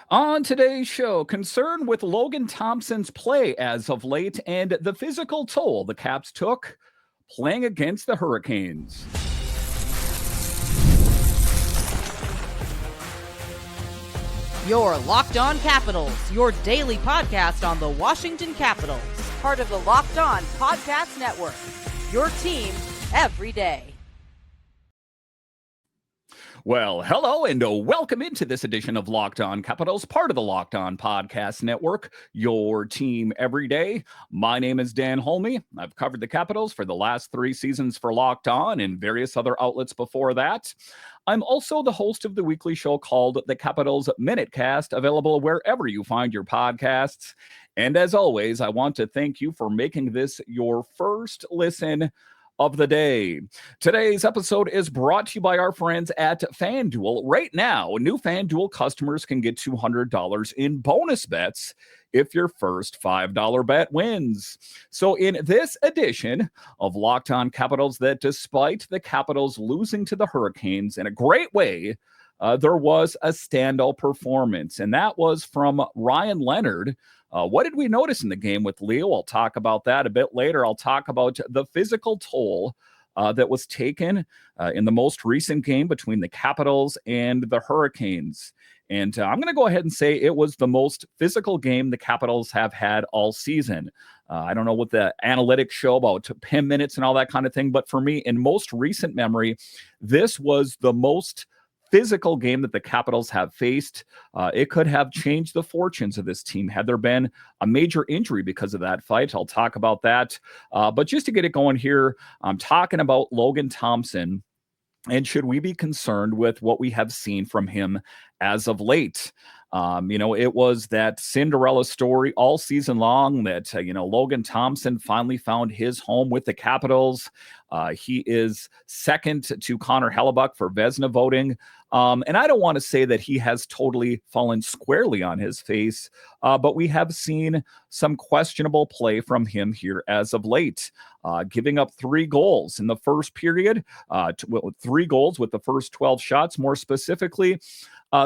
On today's show, concern with Logan Thompson's play as of late and the physical toll the Caps took playing against the Hurricanes. Your Locked On Capitals, your daily podcast on the Washington Capitals. Part of the Locked On Podcast Network. Your team every day. Well, hello and welcome into this edition of Locked On Capitals, part of the Locked On Podcast Network, your team every day. My name is Dan Holme. I've covered the Capitals for the last 3 seasons for Locked On and various other outlets before that. I'm also the host of the weekly show called The Capitals Minutecast, available wherever you find your podcasts. And as always, I want to thank you for making this your first listen of the day. Today's episode is brought to you by our friends at FanDuel. Right now, new FanDuel customers can get $200 in bonus bets if your first $5 bet wins. So in this edition of Locked On Capitals, that despite the Capitals losing to the Hurricanes in a great way, there was a standout performance, and that was from Ryan Leonard. What did we notice in the game with Leo? I'll talk about that a bit later. I'll talk about the physical toll that was taken in the most recent game between the Capitals and the Hurricanes. And I'm going to go ahead and say it was the most physical game the Capitals have had all season. I don't know what the analytics show about PIM minutes and all that kind of thing, but for me, in most recent memory, this was the most physical game that the Capitals have faced. It could have changed the fortunes of this team had there been a major injury because of that fight. I'll talk about that. But just to get it going here, I'm talking about Logan Thompson. And should we be concerned with what we have seen from him as of late? It was that Cinderella story all season long that, Logan Thompson finally found his home with the Capitals. He is second to Connor Hellebuck for Vezina voting. And I don't want to say that he has totally fallen squarely on his face, but we have seen some questionable play from him here as of late, giving up 3 goals in the first period, 3 goals with the first 12 shots, more specifically.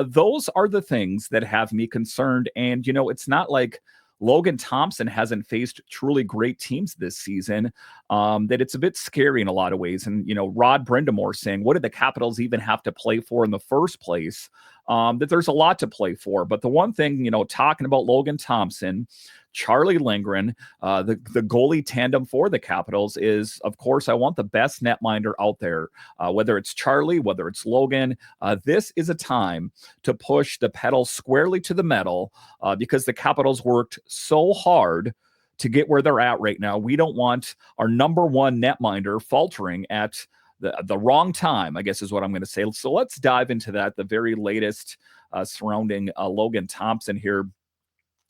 Those are the things that have me concerned. And, it's not like Logan Thompson hasn't faced truly great teams this season, that it's a bit scary in a lot of ways. And, Rod Brindamore saying, what did the Capitals even have to play for in the first place? That there's a lot to play for. But the one thing, talking about Logan Thompson, Charlie Lindgren, the goalie tandem for the Capitals is, of course, I want the best netminder out there, whether it's Charlie, whether it's Logan. This is a time to push the pedal squarely to the metal because the Capitals worked so hard to get where they're at right now. We don't want our number one netminder faltering at the wrong time, I guess is what I'm going to say. So let's dive into that, the very latest surrounding Logan Thompson here.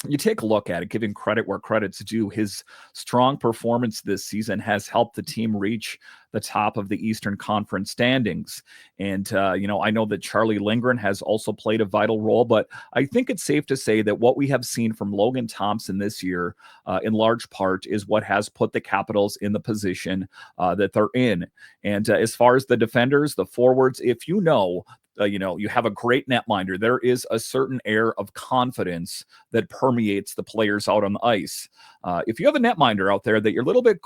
You take a look at it, giving credit where credit's due. His strong performance this season has helped the team reach the top of the Eastern Conference standings. And, I know that Charlie Lindgren has also played a vital role, but I think it's safe to say that what we have seen from Logan Thompson this year, in large part, is what has put the Capitals in the position that they're in. And as far as the defenders, the forwards, if you have a great netminder, there is a certain air of confidence that permeates the players out on the ice. If you have a netminder out there that you're a little bit,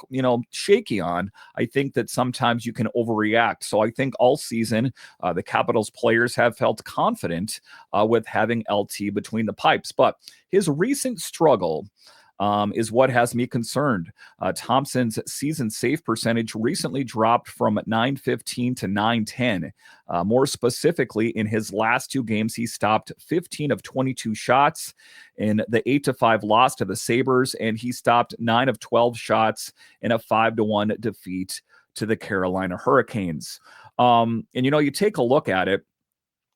shaky on, I think that sometimes you can overreact. So I think all season, the Capitals players have felt confident with having LT between the pipes. But his recent struggle is what has me concerned. Thompson's season save percentage recently dropped from .915 to .910. More specifically, in his last 2 games, he stopped 15 of 22 shots in the 8-5 loss to the Sabres, and he stopped 9 of 12 shots in a 5-1 defeat to the Carolina Hurricanes. You take a look at it.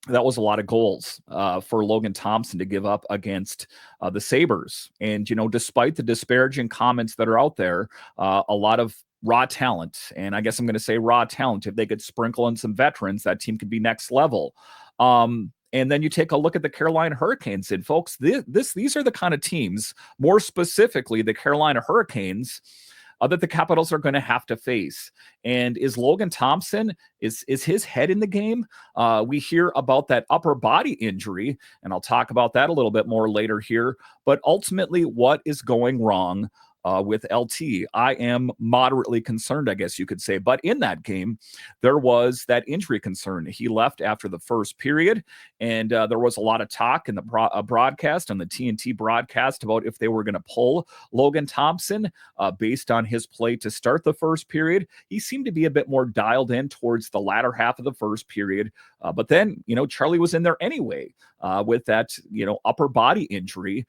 That was a lot of goals for Logan Thompson to give up against the Sabres. And, despite the disparaging comments that are out there, a lot of raw talent, and I guess I'm going to say raw talent, if they could sprinkle in some veterans, that team could be next level. And then you take a look at the Carolina Hurricanes, and folks, these are the kind of teams, more specifically the Carolina Hurricanes, that the Capitals are going to have to face. And is Logan Thompson, is his head in the game? We hear about that upper body injury, and I'll talk about that a little bit more later here. But ultimately, what is going wrong with LT? I am moderately concerned, I guess you could say. But in that game, there was that injury concern. He left after the first period, and there was a lot of talk in the broadcast, on the TNT broadcast, about if they were going to pull Logan Thompson based on his play to start the first period. He seemed to be a bit more dialed in towards the latter half of the first period. But then, Charlie was in there anyway with that, upper body injury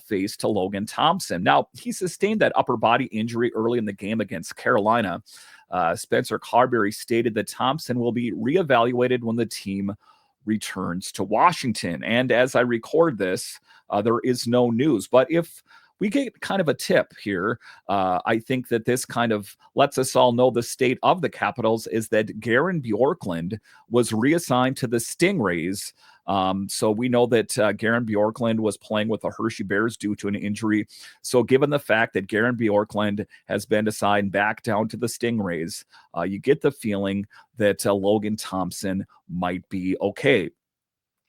faced to Logan Thompson. Now, he sustained that upper body injury early in the game against Carolina. Spencer Carbery stated that Thompson will be reevaluated when the team returns to Washington. And as I record this, there is no news. But if we get kind of a tip here, I think that this kind of lets us all know the state of the Capitals is that Garen Bjorklund was reassigned to the Stingrays. So we know that Garen Bjorklund was playing with the Hershey Bears due to an injury. So given the fact that Garen Bjorklund has been assigned back down to the Stingrays, you get the feeling that Logan Thompson might be okay.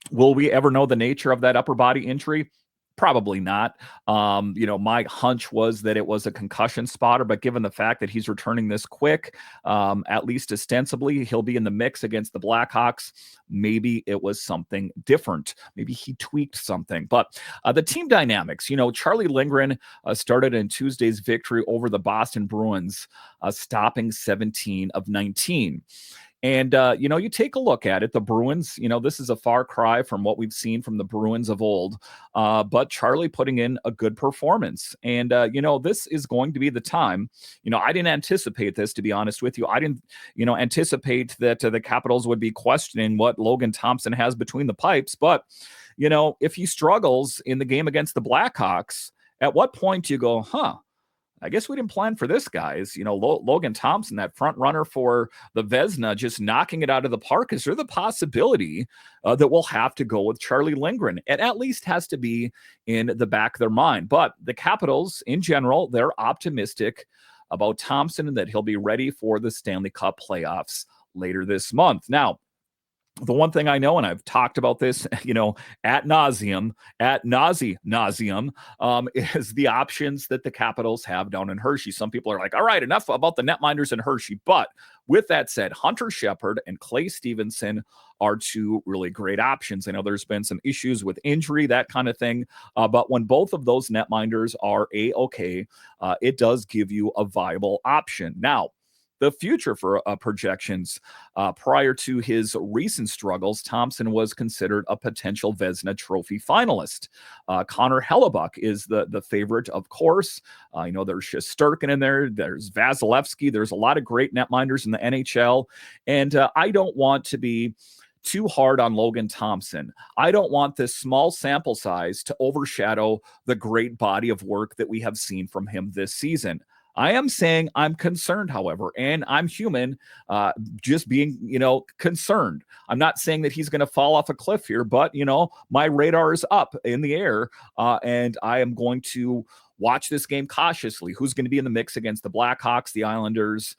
Will we ever know the nature of that upper body injury? Probably not. My hunch was that it was a concussion spotter, but given the fact that he's returning this quick, at least ostensibly, he'll be in the mix against the Blackhawks. Maybe it was something different. Maybe he tweaked something. But the team dynamics, Charlie Lindgren started in Tuesday's victory over the Boston Bruins, stopping 17 of 19. And, you take a look at it, the Bruins, this is a far cry from what we've seen from the Bruins of old, but Charlie putting in a good performance. And, this is going to be the time, I didn't anticipate this, to be honest with you. I didn't, anticipate that the Capitals would be questioning what Logan Thompson has between the pipes. But, if he struggles in the game against the Blackhawks, at what point do you go, I guess we didn't plan for this, guys. Logan Thompson, that front runner for the Vezina, just knocking it out of the park. Is there the possibility that we'll have to go with Charlie Lindgren? It at least has to be in the back of their mind. But the Capitals, in general, they're optimistic about Thompson and that he'll be ready for the Stanley Cup playoffs later this month. Now, the one thing I know, and I've talked about this, ad nauseum, is the options that the Capitals have down in Hershey. Some people are like, all right, enough about the netminders in Hershey. But with that said, Hunter Shepard and Clay Stevenson are two really great options. I know there's been some issues with injury, that kind of thing. But when both of those netminders are A-okay, it does give you a viable option. Now, the future for projections. Prior to his recent struggles, Thompson was considered a potential Vezina Trophy finalist. Connor Hellebuck is the favorite, of course. There's Shesterkin in there. There's Vasilevsky. There's a lot of great netminders in the NHL. And I don't want to be too hard on Logan Thompson. I don't want this small sample size to overshadow the great body of work that we have seen from him this season. I am saying I'm concerned, however, and I'm human, just being, concerned. I'm not saying that he's going to fall off a cliff here, but, my radar is up in the air, and I am going to watch this game cautiously. Who's going to be in the mix against the Blackhawks, the Islanders,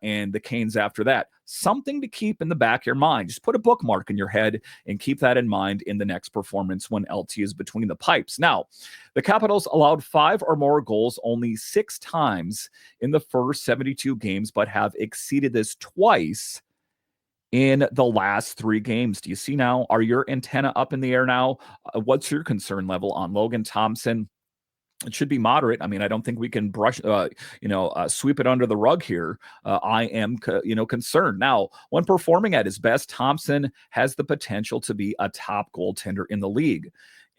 and the Canes after that? Something to keep in the back of your mind. Just put a bookmark in your head and keep that in mind in the next performance when LT is between the pipes. Now, the Capitals allowed 5 or more goals only 6 times in the first 72 games, but have exceeded this twice in the last 3 games. Do you see now? Are your antenna up in the air now? What's your concern level on Logan Thompson? It should be moderate. I mean, I don't think we can brush, sweep it under the rug here. I am, concerned. Now, when performing at his best, Thompson has the potential to be a top goaltender in the league.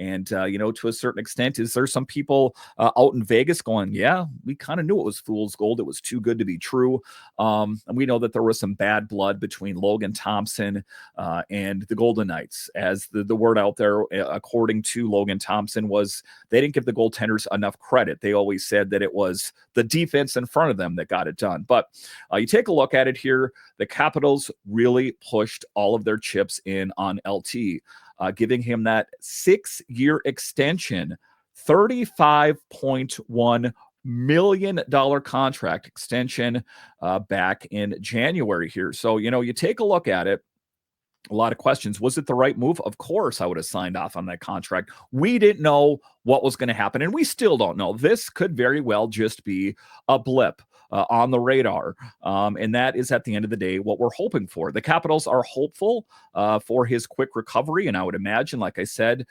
And, to a certain extent, is there some people out in Vegas going, yeah, we kind of knew it was fool's gold. It was too good to be true. And we know that there was some bad blood between Logan Thompson and the Golden Knights, as the word out there, according to Logan Thompson, was they didn't give the goaltenders enough credit. They always said that it was the defense in front of them that got it done. But you take a look at it here, the Capitals really pushed all of their chips in on LT. Giving him that 6-year extension, $35.1 million contract extension back in January here. So, you take a look at it. A lot of questions. Was it the right move? Of course, I would have signed off on that contract. We didn't know what was going to happen, and we still don't know. This could very well just be a blip on the radar, and that is, at the end of the day, what we're hoping for. The Capitals are hopeful for his quick recovery, and I would imagine, like I said,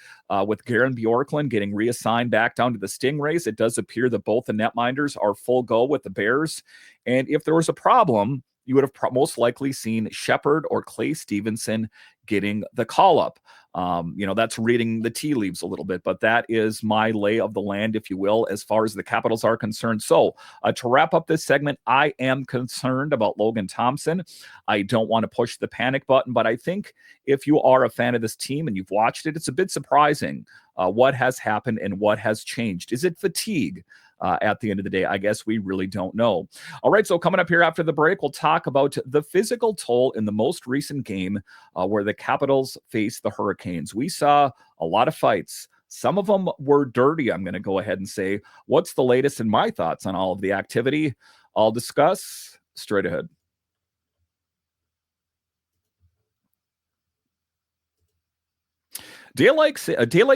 with Garen Bjorklund getting reassigned back down to the Stingrays, it does appear that both the netminders are full go with the Bears, and if there was a problem, you would have most likely seen Shepard or Clay Stevenson getting the call up. That's reading the tea leaves a little bit, but that is my lay of the land, if you will, as far as the Capitals are concerned. So to wrap up this segment, I am concerned about Logan Thompson. I don't want to push the panic button, but I think if you are a fan of this team and you've watched it, it's a bit surprising what has happened and what has changed. Is it fatigue? At the end of the day, I guess we really don't know. All right, so coming up here after the break, we'll talk about the physical toll in the most recent game where the Capitals faced the Hurricanes. We saw a lot of fights. Some of them were dirty, I'm going to go ahead and say. What's the latest in my thoughts on all of the activity? I'll discuss straight ahead. Daylight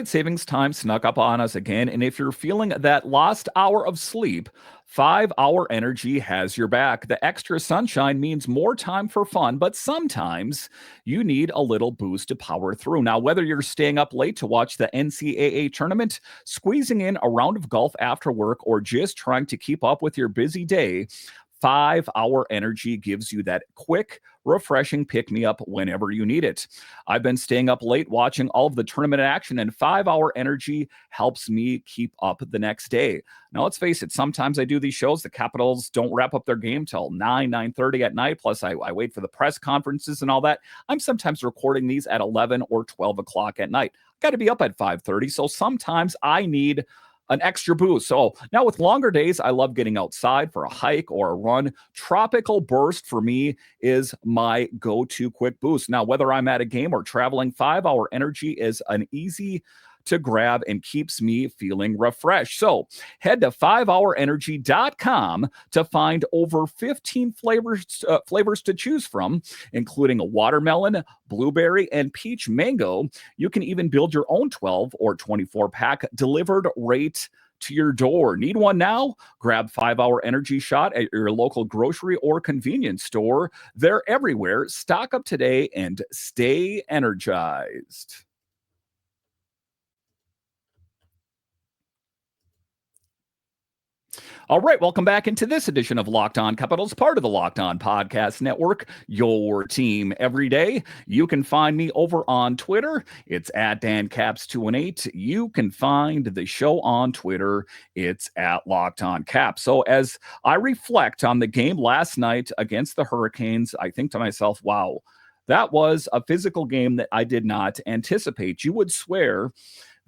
savings time snuck up on us again, and if you're feeling that lost hour of sleep, 5-Hour Energy has your back. The extra sunshine means more time for fun, but sometimes you need a little boost to power through. Now, whether you're staying up late to watch the NCAA tournament, squeezing in a round of golf after work, or just trying to keep up with your busy day, 5-Hour Energy gives you that quick, refreshing pick-me-up whenever you need it. I've been staying up late watching all of the tournament action, and 5-Hour Energy helps me keep up the next day. Now, let's face it, sometimes I do these shows. The Capitals don't wrap up their game till 9:30 at night, plus I wait for the press conferences and all that. I'm sometimes recording these at 11 or 12 o'clock at night. Got to be up at 5:30, so sometimes I need an extra boost. So now with longer days, I love getting outside for a hike or a run. Tropical Burst for me is my go-to quick boost. Now, whether I'm at a game or traveling, 5-Hour Energy is an easy to grab and keeps me feeling refreshed. So head to 5hourenergy.com to find over 15 flavors to choose from, including a watermelon, blueberry, and peach mango. You can even build your own 12 or 24 pack delivered right to your door. Need one now? Grab 5-Hour Energy shot at your local grocery or convenience store. They're everywhere. Stock up today and stay energized. All right, welcome back into this edition of Locked On Capitals, part of the Locked On Podcast Network, your team every day. You can find me over on Twitter. It's at DanCaps218. You can find the show on Twitter. It's at Locked On Caps. So as I reflect on the game last night against the Hurricanes, I think to myself, wow, that was a physical game that I did not anticipate. You would swear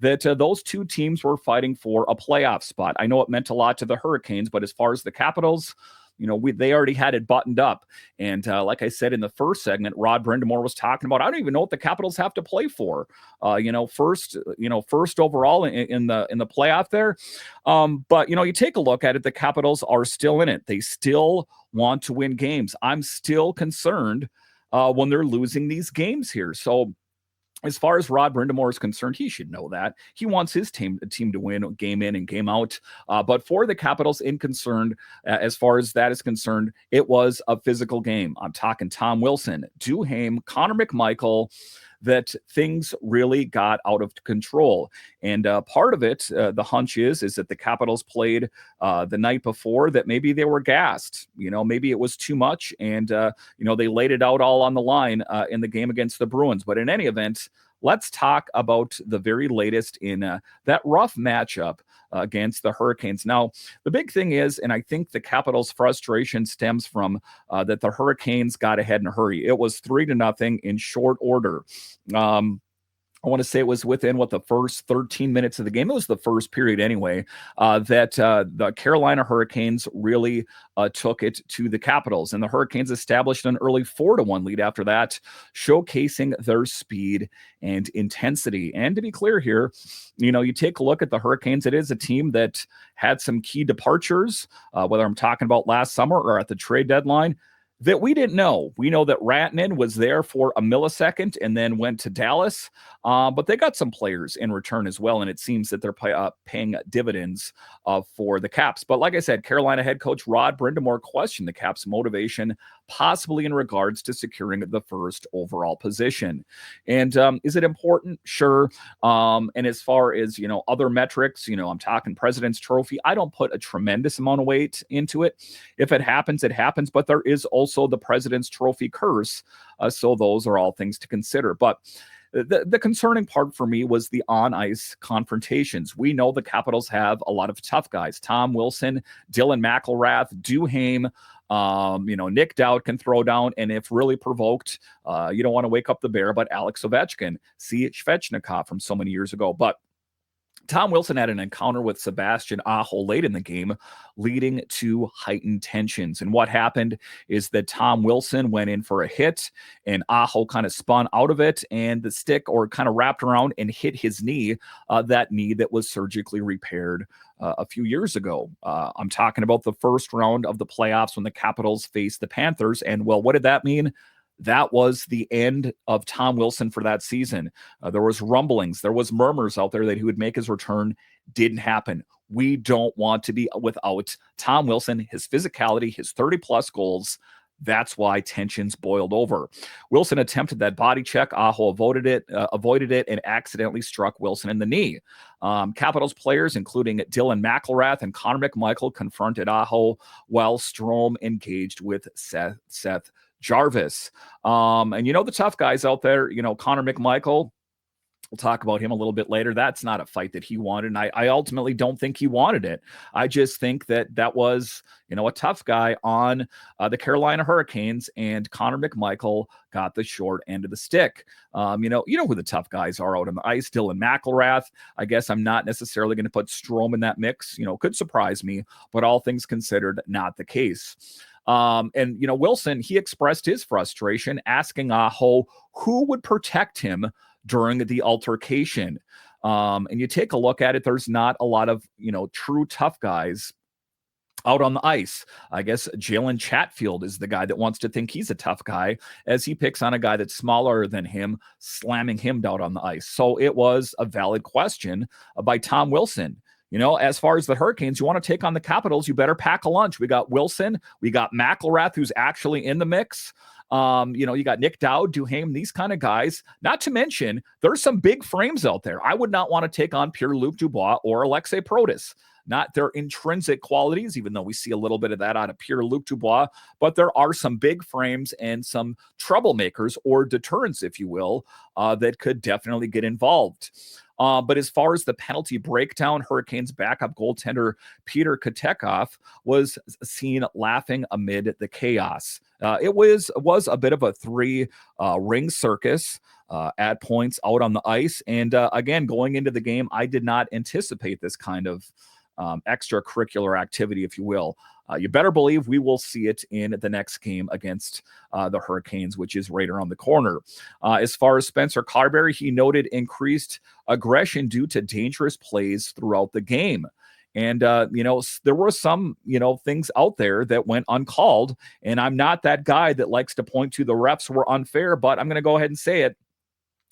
that those two teams were fighting for a playoff spot. I know it meant a lot to the Hurricanes, but as far as the Capitals, they already had it buttoned up. And like I said in the first segment, Rod Brindamore was talking about, I don't even know what the Capitals have to play for. First overall in the playoff there. But you take a look at it, the Capitals are still in it. They still want to win games. I'm still concerned when they're losing these games here. So as far as Rod Brindamore is concerned, he should know that. He wants his team to win game in and game out. But for the Capitals as far as that is concerned, it was a physical game. I'm talking Tom Wilson, Duhaime, Connor McMichael, that things really got out of control. And part of it, the hunch is that the Capitals played the night before, that maybe they were gassed. Maybe it was too much, and they laid it out all on the line in the game against the Bruins. But in any event, let's talk about the very latest in that rough matchup against the Hurricanes. Now, the big thing is, and I think the Capitals' frustration stems from that the Hurricanes got ahead in a hurry. It was 3-0 in short order. I want to say it was within the first 13 minutes of the game. It was the first period anyway, that the Carolina Hurricanes really took it to the Capitals. And the Hurricanes established an early 4-1 lead after that, showcasing their speed and intensity. And to be clear here, you take a look at the Hurricanes, it is a team that had some key departures, whether I'm talking about last summer or at the trade deadline, that we didn't know. We know that Rantanen was there for a millisecond and then went to Dallas, but they got some players in return as well, and it seems that they're paying dividends for the Caps. But like I said, Carolina head coach Rod Brind'Amour questioned the Caps' motivation, possibly in regards to securing the first overall position. And is it important? Sure. And as far as, other metrics, I'm talking President's Trophy, I don't put a tremendous amount of weight into it. If it happens, it happens, but there is also the President's Trophy curse. So those are all things to consider. But the concerning part for me was the on-ice confrontations. We know the Capitals have a lot of tough guys. Tom Wilson, Dylan McIlrath, Duhaime, Nick Dowd can throw down, and if really provoked, you don't want to wake up the bear, but Alex Ovechkin, see Svechnikov from so many years ago. But Tom Wilson had an encounter with Sebastian Aho late in the game, leading to heightened tensions. And what happened is that Tom Wilson went in for a hit, and Aho kind of spun out of it, and the stick kind of wrapped around and hit his knee, that knee that was surgically repaired a few years ago. I'm talking about the first round of the playoffs when the Capitals faced the Panthers. And, well, what did that mean? That was the end of Tom Wilson for that season. There was rumblings. There was murmurs out there that he would make his return. Didn't happen. We don't want to be without Tom Wilson, his physicality, his 30-plus goals. That's why tensions boiled over. Wilson attempted that body check. Aho avoided it, and accidentally struck Wilson in the knee. Capitals players, including Dylan McIlrath and Connor McMichael, confronted Aho while Strome engaged with Seth Jarvis. And the tough guys out there, Connor McMichael, we'll talk about him a little bit later. That's not a fight that he wanted. And I ultimately don't think he wanted it. I just think that was, a tough guy on the Carolina Hurricanes, and Connor McMichael got the short end of the stick. You know who the tough guys are out on the ice. Dylan McIlrath. I guess I'm not necessarily going to put Strome in that mix. Could surprise me, but all things considered, not the case. And Wilson, he expressed his frustration, asking Aho who would protect him during the altercation. And you take a look at it, there's not a lot of, true tough guys out on the ice. I guess Jalen Chatfield is the guy that wants to think he's a tough guy, as he picks on a guy that's smaller than him, slamming him down on the ice. So it was a valid question by Tom Wilson. As far as the Hurricanes, you want to take on the Capitals, you better pack a lunch. We got Wilson, we got McIlrath, who's actually in the mix. You got Nick Dowd, Duhaime, these kind of guys. Not to mention, there's some big frames out there. I would not want to take on Pierre-Luc Dubois or Alexei Protas. Not their intrinsic qualities, even though we see a little bit of that out of Pierre-Luc Dubois, but there are some big frames and some troublemakers, or deterrents, if you will, that could definitely get involved. But as far as the penalty breakdown, Hurricanes backup goaltender Peter Kotekov was seen laughing amid the chaos. It was a bit of a three-ring circus at points out on the ice. And again, going into the game, I did not anticipate this kind of extracurricular activity, if you will. You better believe we will see it in the next game against the Hurricanes, which is right around the corner. As far as Spencer Carbery, he noted increased aggression due to dangerous plays throughout the game. And, there were some, things out there that went uncalled. And I'm not that guy that likes to point to the refs were unfair, but I'm going to go ahead and say it.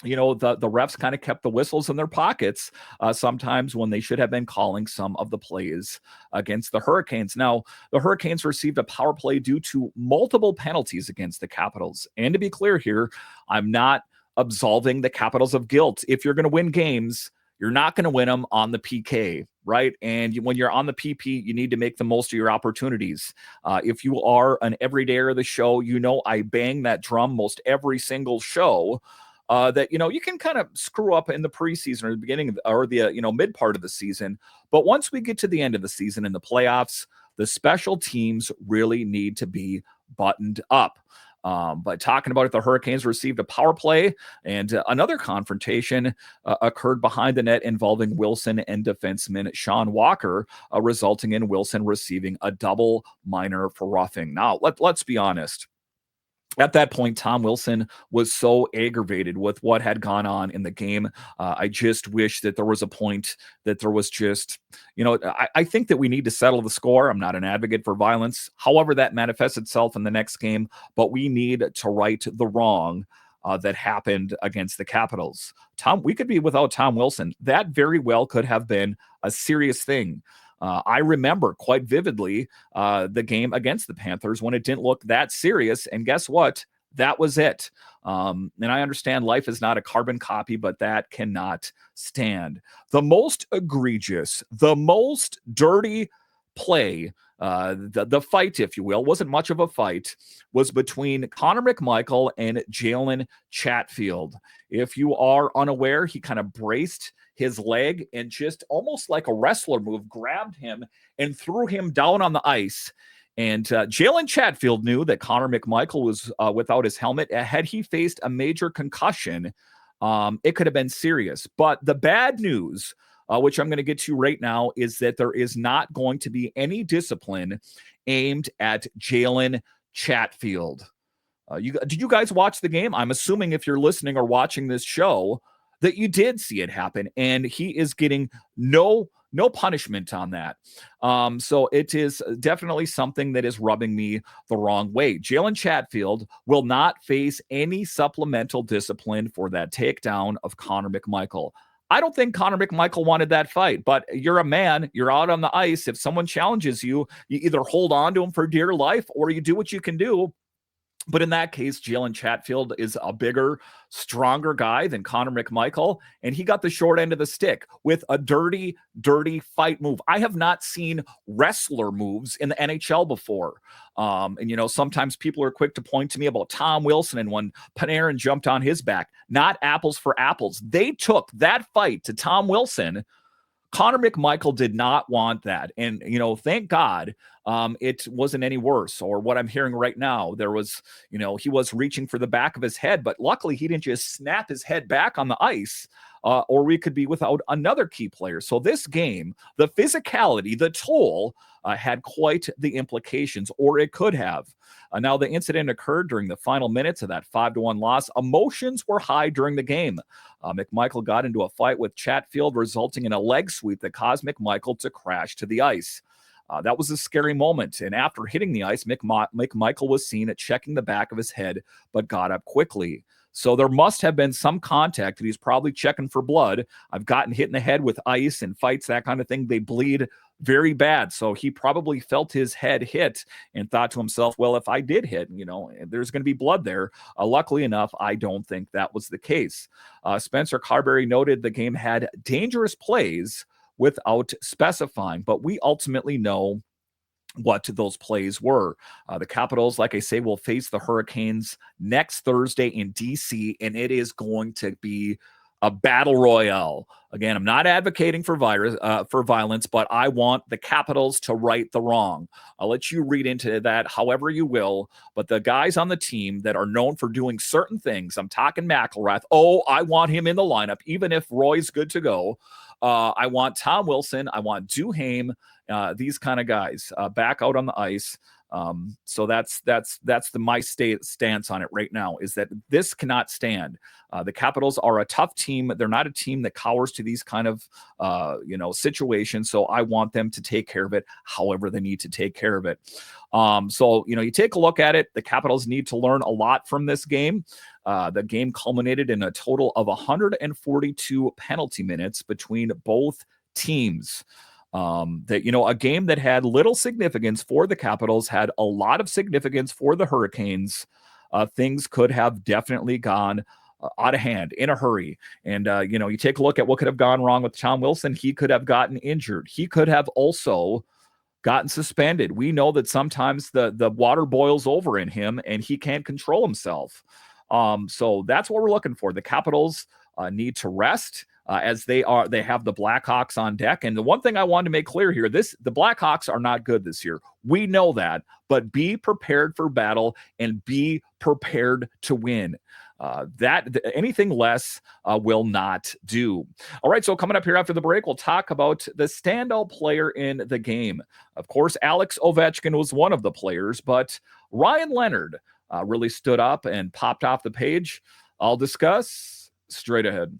The refs kind of kept the whistles in their pockets sometimes when they should have been calling some of the plays against the Hurricanes. Now, the Hurricanes received a power play due to multiple penalties against the Capitals. And to be clear here, I'm not absolving the Capitals of guilt. If you're going to win games, you're not going to win them on the PK, right? And when you're on the PP, you need to make the most of your opportunities. If you are an everydayer of the show, I bang that drum most every single show. That, you can kind of screw up in the preseason or the beginning or the, mid part of the season. But once we get to the end of the season in the playoffs, the special teams really need to be buttoned up. But talking about it, the Hurricanes received a power play, and another confrontation occurred behind the net involving Wilson and defenseman Sean Walker, resulting in Wilson receiving a double minor for roughing. Now, let's be honest. At that point, Tom Wilson was so aggravated with what had gone on in the game. I just wish that there was a point that there was just, I think that we need to settle the score. I'm not an advocate for violence. However, that manifests itself in the next game, but we need to right the wrong that happened against the Capitals. We could be without Tom Wilson. That very well could have been a serious thing. I remember quite vividly the game against the Panthers when it didn't look that serious. And guess what? That was it. And I understand life is not a carbon copy, but that cannot stand. The most egregious, the most dirty play, the fight, if you will, wasn't much of a fight, was between Connor McMichael and Jalen Chatfield. If you are unaware, he kind of braced his leg and just almost like a wrestler move, grabbed him and threw him down on the ice. And Jalen Chatfield knew that Connor McMichael was without his helmet. Had he faced a major concussion, it could have been serious. But the bad news, which I'm going to get to right now, is that there is not going to be any discipline aimed at Jalen Chatfield. Did you guys watch the game? I'm assuming if you're listening or watching this show that you did see it happen, and he is getting no punishment on that. So it is definitely something that is rubbing me the wrong way. Jalen Chatfield will not face any supplemental discipline for that takedown of Connor McMichael. I don't think Connor McMichael wanted that fight, but you're a man, you're out on the ice. If someone challenges you, you either hold on to him for dear life or you do what you can do. But in that case, Jalen Chatfield is a bigger, stronger guy than Connor McMichael, and he got the short end of the stick with a dirty, dirty fight move. I have not seen wrestler moves in the NHL before. And sometimes people are quick to point to me about Tom Wilson and when Panarin jumped on his back. Not apples for apples. They took that fight to Tom Wilson. Connor McMichael did not want that. And, thank God it wasn't any worse. Or what I'm hearing right now, there was, he was reaching for the back of his head, but luckily he didn't just snap his head back on the ice, or we could be without another key player. So this game, the physicality, the toll had quite the implications, or it could have. Now, the incident occurred during the final minutes of that 5-1 loss. Emotions were high during the game. McMichael got into a fight with Chatfield, resulting in a leg sweep that caused McMichael to crash to the ice. That was a scary moment. And after hitting the ice, McMichael was seen at checking the back of his head, but got up quickly. So there must have been some contact, and he's probably checking for blood. I've gotten hit in the head with ice and fights, that kind of thing. They bleed very bad. So he probably felt his head hit and thought to himself, well, if I did hit, there's going to be blood there. Luckily enough, I don't think that was the case. Spencer Carbery noted the game had dangerous plays without specifying, but we ultimately know what those plays were. The Capitals, like I say, will face the Hurricanes next Thursday in DC, and it is going to be a battle royale. Again, I'm not advocating for violence, but I want the Capitals to right the wrong. I'll let you read into that however you will, but the guys on the team that are known for doing certain things, I'm talking McElrath. Oh, I want him in the lineup, even if Roy's good to go. I want Tom Wilson. I want Duhaime, these kind of guys back out on the ice. So that's my stance on it right now, is that this cannot stand. The Capitals are a tough team. They're not a team that cowers to these kind of, situations. So I want them to take care of it however they need to take care of it. So you take a look at it. The Capitals need to learn a lot from this game. The game culminated in a total of 142 penalty minutes between both teams. A game that had little significance for the Capitals had a lot of significance for the Hurricanes. Things could have definitely gone out of hand in a hurry. And, you take a look at what could have gone wrong with Tom Wilson. He could have gotten injured. He could have also gotten suspended. We know that sometimes the water boils over in him and he can't control himself. So that's what we're looking for. The Capitals need to rest. as they have the Blackhawks on deck. And the one thing I wanted to make clear here, the Blackhawks are not good this year. We know that, but be prepared for battle and be prepared to win. Anything less will not do. All right, so coming up here after the break, we'll talk about the standout player in the game. Of course, Alex Ovechkin was one of the players, but Ryan Leonard really stood up and popped off the page. I'll discuss straight ahead.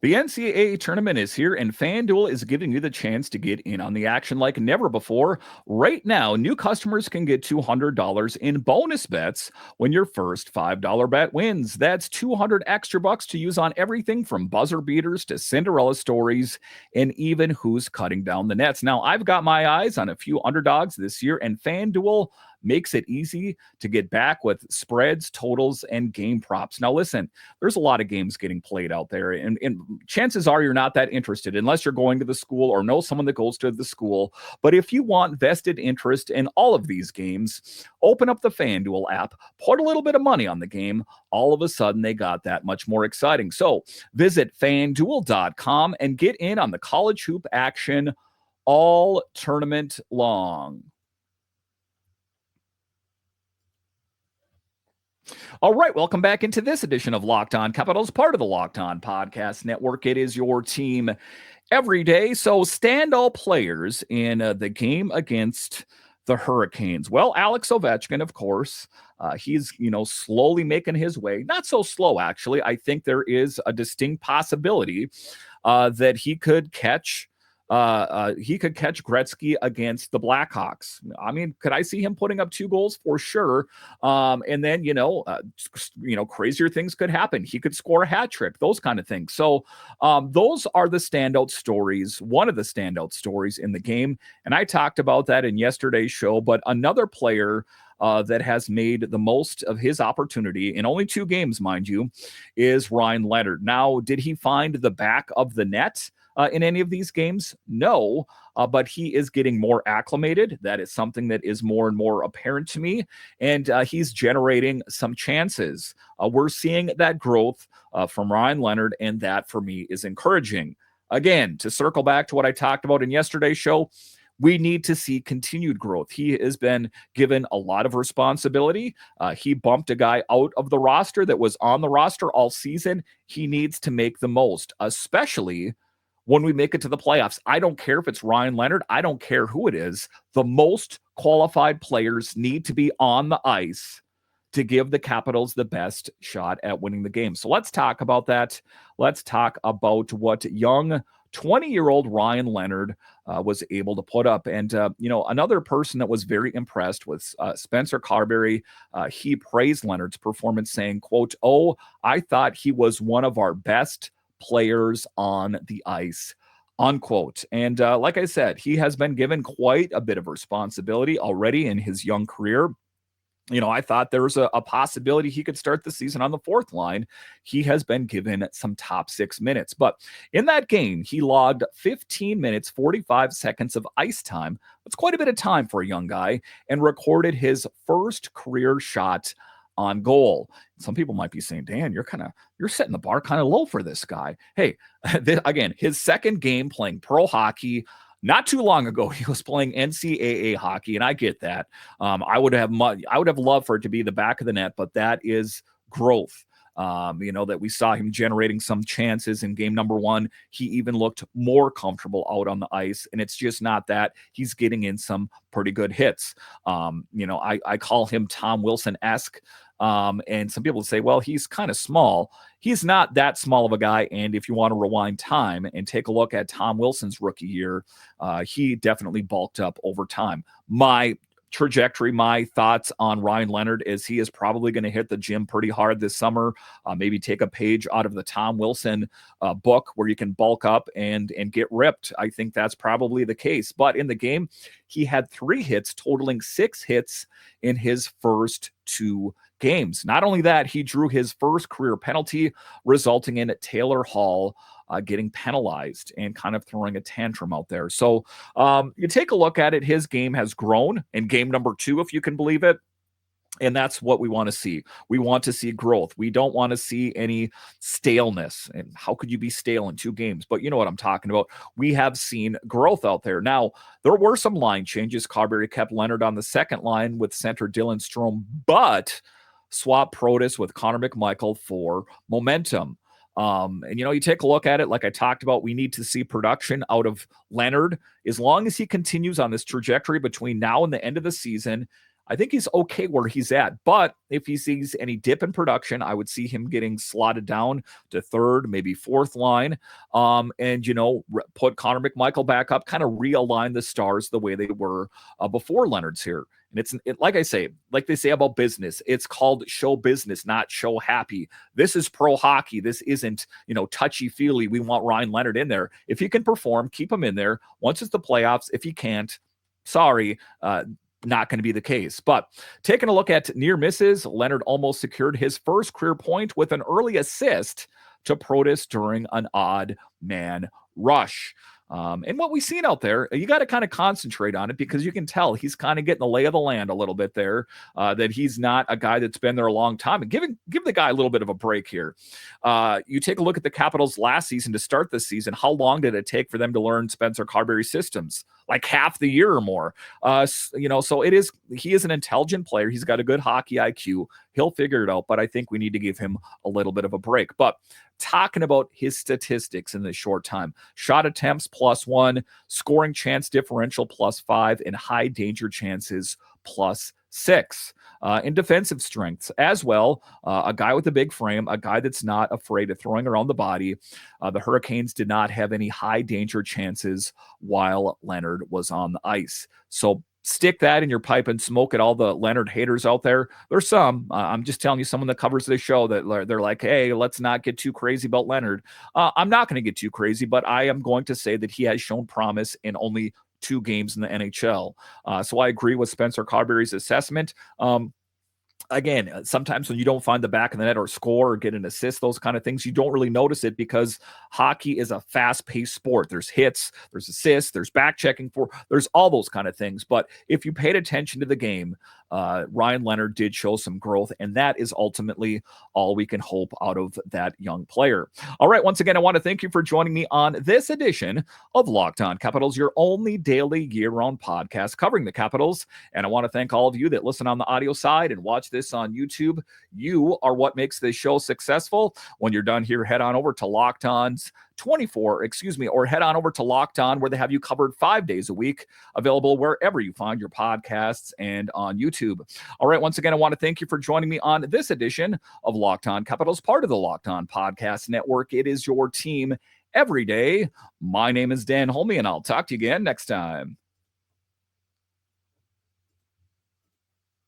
The NCAA tournament is here, and FanDuel is giving you the chance to get in on the action like never before. Right now, new customers can get $200 in bonus bets when your first $5 bet wins. That's $200 extra bucks to use on everything from buzzer beaters to Cinderella stories and even who's cutting down the nets. Now, I've got my eyes on a few underdogs this year, and FanDuel makes it easy to get back with spreads, totals, and game props. Now, listen, there's a lot of games getting played out there, and chances are you're not that interested unless you're going to the school or know someone that goes to the school. But if you want vested interest in all of these games, open up the FanDuel app, put a little bit of money on the game. All of a sudden, they got that much more exciting. So visit FanDuel.com and get in on the college hoop action all tournament long. All right, welcome back into this edition of Locked On Capitals, part of the Locked On Podcast Network. It is your team every day. So standout players in the game against the Hurricanes. Well, Alex Ovechkin, of course, he's, slowly making his way. Not so slow, actually. I think there is a distinct possibility that he could catch Gretzky against the Blackhawks. I mean, could I see him putting up 2 goals? For sure. And then, crazier things could happen. He could score a hat trick, those kind of things. So those are the standout stories, one of the standout stories in the game. And I talked about that in yesterday's show, but another player that has made the most of his opportunity in only 2 games, mind you, is Ryan Leonard. Now, did he find the back of the net in any of these games? No, but he is getting more acclimated. That is something that is more and more apparent to me, and he's generating some chances. We're seeing that growth from Ryan Leonard, and that for me is encouraging. Again, to circle back to what I talked about in yesterday's show, we need to see continued growth. He has been given a lot of responsibility. He bumped a guy out of the roster that was on the roster all season. He needs to make the most, especially when we make it to the playoffs. I don't care if it's Ryan Leonard. I don't care who it is. The most qualified players need to be on the ice to give the Capitals the best shot at winning the game. So let's talk about that. Let's talk about what young 20-year-old Ryan Leonard was able to put up. And, another person that was very impressed was Spencer Carbery. He praised Leonard's performance, saying, quote, "Oh, I thought he was one of our best players on the ice," unquote. And like I said, he has been given quite a bit of responsibility already in his young career. I thought there was a possibility he could start the season on the 4th line. He has been given some top 6 minutes. But in that game, he logged 15 minutes, 45 seconds of ice time. That's quite a bit of time for a young guy, and recorded his first career shot on goal. Some people might be saying, Dan, you're setting the bar kind of low for this guy. Hey, again, his second game playing pro hockey. Not too long ago, he was playing NCAA hockey, and I get that. I would have loved for it to be the back of the net, but that is growth. That we saw him generating some chances in game number 1. He even looked more comfortable out on the ice, and it's just not that. He's getting in some pretty good hits. I call him Tom Wilson-esque. And some people say, well, he's kind of small. He's not that small of a guy. And if you want to rewind time and take a look at Tom Wilson's rookie year, he definitely bulked up over time. My trajectory, my thoughts on Ryan Leonard is he is probably going to hit the gym pretty hard this summer. Maybe take a page out of the Tom Wilson book where you can bulk up and get ripped. I think that's probably the case. But in the game, he had 3 hits, totaling 6 hits in his first 2 games. Not only that, he drew his first career penalty, resulting in Taylor Hall getting penalized and kind of throwing a tantrum out there. So you take a look at it. His game has grown in game number 2, if you can believe it. And that's what we want to see. We want to see growth. We don't want to see any staleness. And how could you be stale in 2 games? But you know what I'm talking about. We have seen growth out there. Now, there were some line changes. Carbery kept Leonard on the second line with center Dylan Strome, but swap Protas with Connor McMichael for momentum. And, you take a look at it, like I talked about, we need to see production out of Leonard. As long as he continues on this trajectory between now and the end of the season, I think he's okay where he's at. But if he sees any dip in production, I would see him getting slotted down to third, maybe fourth line. And, put Connor McMichael back up, kind of realign the stars the way they were before Leonard's here. And like I say, like they say about business, it's called show business, not show happy. This is pro hockey. This isn't, touchy-feely. We want Ryan Leonard in there. If he can perform, keep him in there. Once it's the playoffs, if he can't, sorry, not going to be the case. But taking a look at near misses, Leonard almost secured his first career point with an early assist to Protas during an odd man rush. And what we've seen out there, you got to kind of concentrate on it because you can tell he's kind of getting the lay of the land a little bit there, that he's not a guy that's been there a long time. And give the guy a little bit of a break here. You take a look at the Capitals last season to start this season. How long did it take for them to learn Spencer Carbery's systems? Like half the year or more. So he is an intelligent player. He's got a good hockey IQ. He'll figure it out, but I think we need to give him a little bit of a break. But talking about his statistics in this short time, shot attempts +1, scoring chance differential +5, and high danger chances +6. In defensive strengths as well, a guy with a big frame, a guy that's not afraid of throwing around the body. The Hurricanes did not have any high danger chances while Leonard was on the ice. So stick that in your pipe and smoke it. All the Leonard haters out there, there's some. I'm just telling you, someone that covers this show, that they're like, hey, let's not get too crazy about Leonard. I'm not going to get too crazy, but I am going to say that he has shown promise in only 2 games in the NHL. So I agree with Spencer Carbery's assessment. Again, sometimes when you don't find the back of the net or score or get an assist, those kind of things, you don't really notice it because hockey is a fast-paced sport. There's hits, there's assists, there's back-checking there's all those kind of things. But if you paid attention to the game, Ryan Leonard did show some growth, and that is ultimately all we can hope out of that young player. All right, once again, I want to thank you for joining me on this edition of Locked On Capitals, your only daily year-round podcast covering the Capitals. And I want to thank all of you that listen on the audio side and watch this on YouTube. You are what makes this show successful. When you're done here, head on over to Locked On's or head on over to Locked On, where they have you covered 5 days a week, available wherever you find your podcasts and on YouTube. All right, once again, I want to thank you for joining me on this edition of Locked On Capitals, part of the Locked On Podcast Network. It is your team every day. My name is Dan Holme, and I'll talk to you again next time.